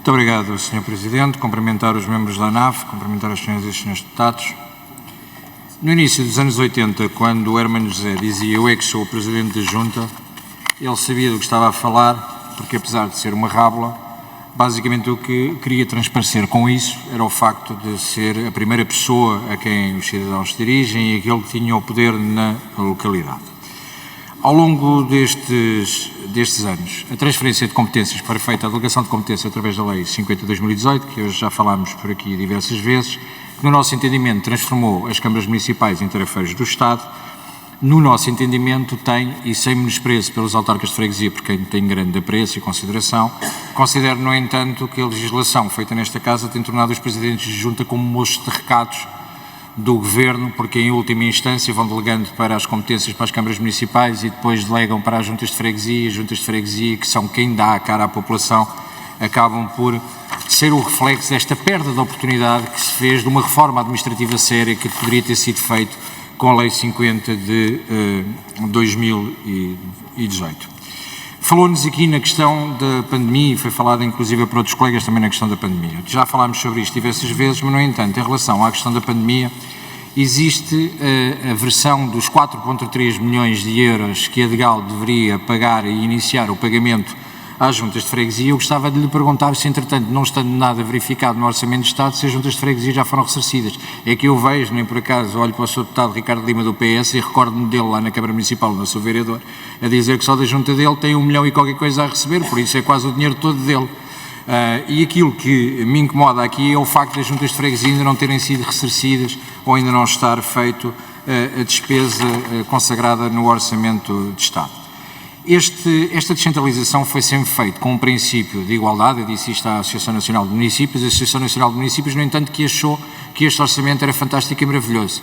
Muito obrigado, Sr. Presidente. Cumprimentar os membros da ANAF, cumprimentar as senhoras e os senhores deputados. No início dos anos 80, quando o Hermano José dizia "eu é que sou o Presidente da Junta", ele sabia do que estava a falar, porque apesar de ser uma rábula, basicamente o que queria transparecer com isso era o facto de ser a primeira pessoa a quem os cidadãos se dirigem e aquele que tinha o poder na localidade. Ao longo destes anos, a transferência de competências para feita a delegação de competência através da Lei 50/2018, que hoje já falámos por aqui diversas vezes, que no nosso entendimento transformou as câmaras municipais em tarefeiros do Estado, no nosso entendimento tem, e sem menosprezo pelos autarcas de freguesia, por quem tem grande apreço e consideração, considero, no entanto, que a legislação feita nesta Casa tem tornado os presidentes de junta como moços de recados do Governo, porque em última instância vão delegando para as competências para as câmaras municipais e depois delegam para as juntas de freguesia, que são quem dá a cara à população, acabam por ser o reflexo desta perda de oportunidade que se fez de uma reforma administrativa séria que poderia ter sido feito com a Lei 50 de 2018. Falou-nos aqui na questão da pandemia e foi falado inclusive por outros colegas também na questão da pandemia. Já falámos sobre isto diversas vezes, mas no entanto, em relação à questão da pandemia, existe a versão dos 4,3 milhões de euros que a DGAL deveria pagar e iniciar o pagamento às juntas de freguesia. Eu gostava de lhe perguntar se, entretanto, não estando nada verificado no Orçamento de Estado, se as juntas de freguesia já foram ressarcidas. É que eu vejo, nem por acaso, olho para o Sr. Deputado Ricardo Lima do PS e recordo-me dele lá na Câmara Municipal, no seu vereador, a dizer que só da junta dele tem 1 milhão e qualquer coisa a receber, por isso é quase o dinheiro todo dele. E aquilo que me incomoda aqui é o facto das juntas de freguesia ainda não terem sido ressarcidas ou ainda não estar feito a despesa consagrada no Orçamento de Estado. Esta descentralização foi sempre feita com um princípio de igualdade. Eu disse isto à Associação Nacional de Municípios. A Associação Nacional de Municípios, no entanto, que achou que este orçamento era fantástico e maravilhoso.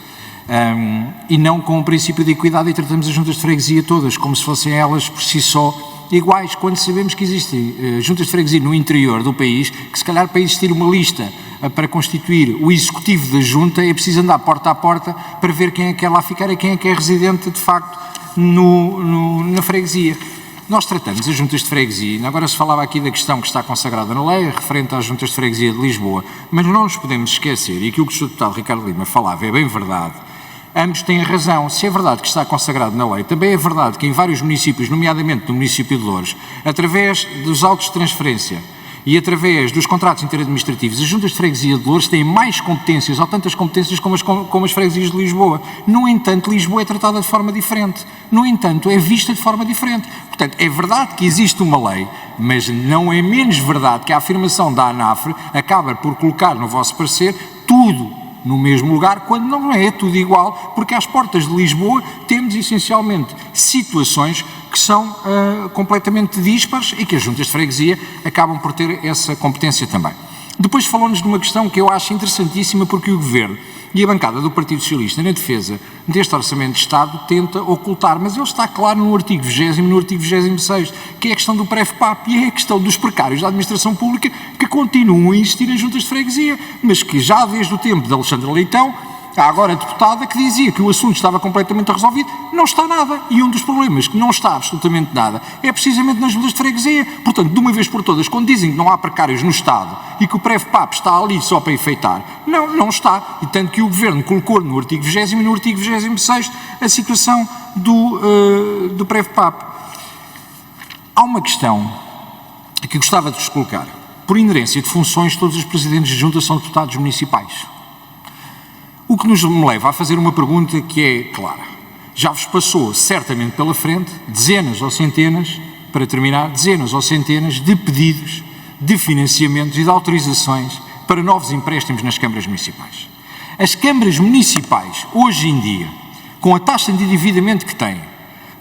E não com um princípio de equidade, e tratamos as juntas de freguesia todas como se fossem elas por si só iguais, quando sabemos que existem juntas de freguesia no interior do país, que se calhar para existir uma lista para constituir o executivo da junta é preciso andar porta a porta para ver quem é que quer lá ficar e quem é que é residente de facto na freguesia. Nós tratamos as juntas de freguesia, agora se falava aqui da questão que está consagrada na lei, referente às juntas de freguesia de Lisboa, mas não nos podemos esquecer, e aquilo que o Sr. Deputado Ricardo Lima falava é bem verdade, ambos têm razão. Se é verdade que está consagrado na lei, também é verdade que em vários municípios, nomeadamente no município de Loures, através dos autos de transferência e através dos contratos interadministrativos, as juntas de freguesia de Loures têm mais competências, ou tantas competências como as freguesias de Lisboa. No entanto, Lisboa é tratada de forma diferente. No entanto, é vista de forma diferente. Portanto, é verdade que existe uma lei, mas não é menos verdade que a afirmação da ANAF acaba por colocar no vosso parecer tudo no mesmo lugar, quando não é tudo igual, porque às portas de Lisboa temos essencialmente situações que são completamente díspares e que as juntas de freguesia acabam por ter essa competência também. Depois falou-nos de uma questão que eu acho interessantíssima, porque o Governo e a bancada do Partido Socialista, na defesa deste Orçamento de Estado, tenta ocultar, mas ele está claro no artigo 20º e no artigo 26º, que é a questão do PREFPAP e é a questão dos precários da administração pública que continuam a existir em juntas de freguesia, mas que já desde o tempo de Alexandre Leitão, há agora a deputada que dizia que o assunto estava completamente resolvido, não está nada. E um dos problemas que não está absolutamente nada é precisamente nas juntas de freguesia. Portanto, de uma vez por todas, quando dizem que não há precários no Estado e que o PREFPAP está ali só para enfeitar, não está. E tanto que o Governo colocou no artigo 20º e no artigo 26º a situação do PREFPAP. Há uma questão que gostava de vos colocar. Por inerência de funções, todos os presidentes de junta são deputados municipais. O que nos leva a fazer uma pergunta que é clara. Já vos passou certamente pela frente dezenas ou centenas, para terminar, dezenas ou centenas de pedidos de financiamentos e de autorizações para novos empréstimos nas câmaras municipais. As câmaras municipais, hoje em dia, com a taxa de endividamento que têm,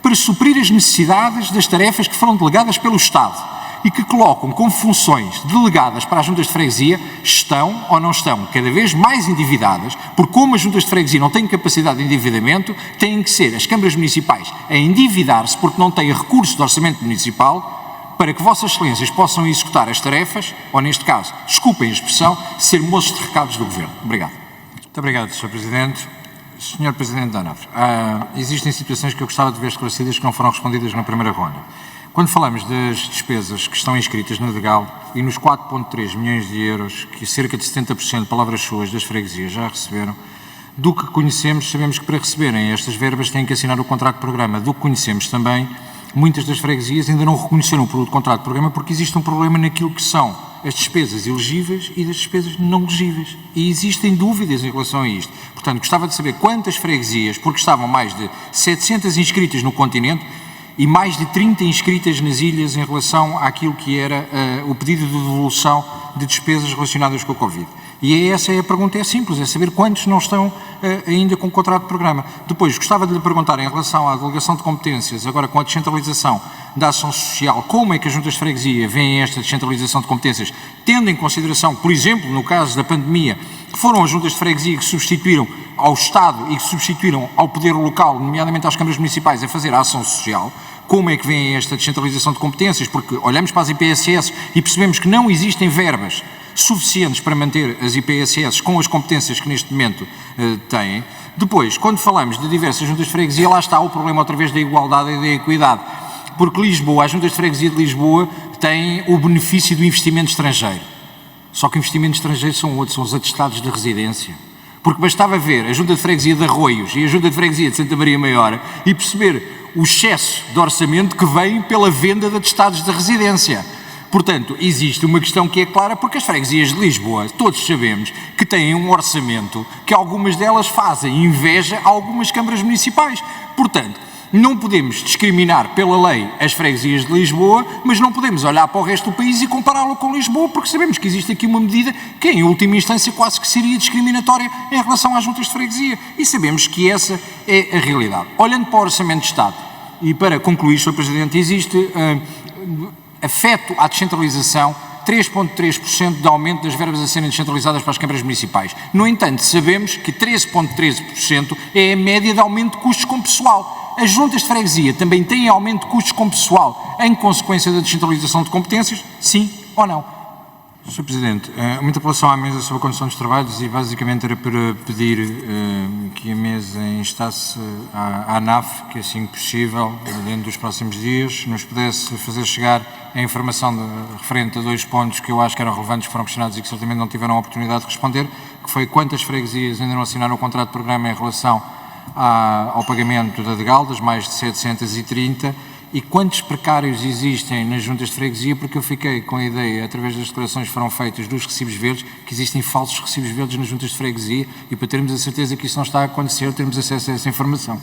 para suprir as necessidades das tarefas que foram delegadas pelo Estado e que colocam como funções delegadas para as juntas de freguesia, estão ou não estão cada vez mais endividadas, porque como as juntas de freguesia não têm capacidade de endividamento, têm que ser as câmaras municipais a endividar-se porque não têm recurso do orçamento municipal para que vossas excelências possam executar as tarefas, ou neste caso, desculpem a expressão, ser moços de recados do Governo. Obrigado. Muito obrigado, Sr. Presidente. Sr. Presidente da ANAF, existem situações que eu gostava de ver esclarecidas que não foram respondidas na primeira ronda. Quando falamos das despesas que estão inscritas na DEGAL e nos 4,3 milhões de euros, que cerca de 70%, palavras suas, das freguesias já receberam, do que conhecemos, sabemos que para receberem estas verbas têm que assinar o contrato de programa. Do que conhecemos também, muitas das freguesias ainda não reconheceram o produto de contrato de programa porque existe um problema naquilo que são as despesas elegíveis e das despesas não elegíveis. E existem dúvidas em relação a isto. Portanto, gostava de saber quantas freguesias, porque estavam mais de 700 inscritas no continente e mais de 30 inscritas nas ilhas em relação àquilo que era o pedido de devolução de despesas relacionadas com a Covid. E essa é a pergunta, é simples, é saber quantos não estão ainda com o contrato de programa. Depois, gostava de lhe perguntar em relação à delegação de competências, agora com a descentralização da ação social, como é que as juntas de freguesia veem esta descentralização de competências, tendo em consideração, por exemplo, no caso da pandemia, que foram as juntas de freguesia que substituíram ao Estado e que substituíram ao poder local, nomeadamente às câmaras municipais, a fazer a ação social. Como é que vem esta descentralização de competências? Porque olhamos para as IPSS e percebemos que não existem verbas suficientes para manter as IPSS com as competências que neste momento têm. Depois, quando falamos de diversas juntas de freguesia, lá está o problema outra vez da igualdade e da equidade. Porque Lisboa, as juntas de freguesia de Lisboa têm o benefício do investimento estrangeiro. Só que o investimento estrangeiro são outros, são os atestados de residência. Porque bastava ver a junta de freguesia de Arroios e a junta de freguesia de Santa Maria Maior e perceber o excesso de orçamento que vem pela venda de atestados de residência. Portanto, existe uma questão que é clara, porque as freguesias de Lisboa, todos sabemos que têm um orçamento que algumas delas fazem inveja a algumas câmaras municipais. Portanto, não podemos discriminar pela lei as freguesias de Lisboa, mas não podemos olhar para o resto do país e compará-lo com Lisboa, porque sabemos que existe aqui uma medida que, em última instância, quase que seria discriminatória em relação às juntas de freguesia. E sabemos que essa é a realidade. Olhando para o Orçamento de Estado, e para concluir, Sr. Presidente, existe afeto à descentralização 3,3% de aumento das verbas a serem descentralizadas para as câmaras municipais. No entanto, sabemos que 13,13% é a média de aumento de custos com pessoal. As juntas de freguesia também têm aumento de custos com pessoal em consequência da descentralização de competências? Sim ou não? Sr. Presidente, uma interpelação à mesa sobre a condução dos trabalhos e basicamente era para pedir que a mesa instasse à ANAF, que assim que possível, dentro dos próximos dias, nos pudesse fazer chegar a informação referente a 2 pontos que eu acho que eram relevantes, que foram questionados e que certamente não tiveram a oportunidade de responder, que foi quantas freguesias ainda não assinaram o contrato de programa em relação ao pagamento da DEGAL, das mais de 730, e quantos precários existem nas juntas de freguesia, porque eu fiquei com a ideia, através das declarações que foram feitas dos recibos verdes, que existem falsos recibos verdes nas juntas de freguesia, e para termos a certeza que isso não está a acontecer, termos acesso a essa informação.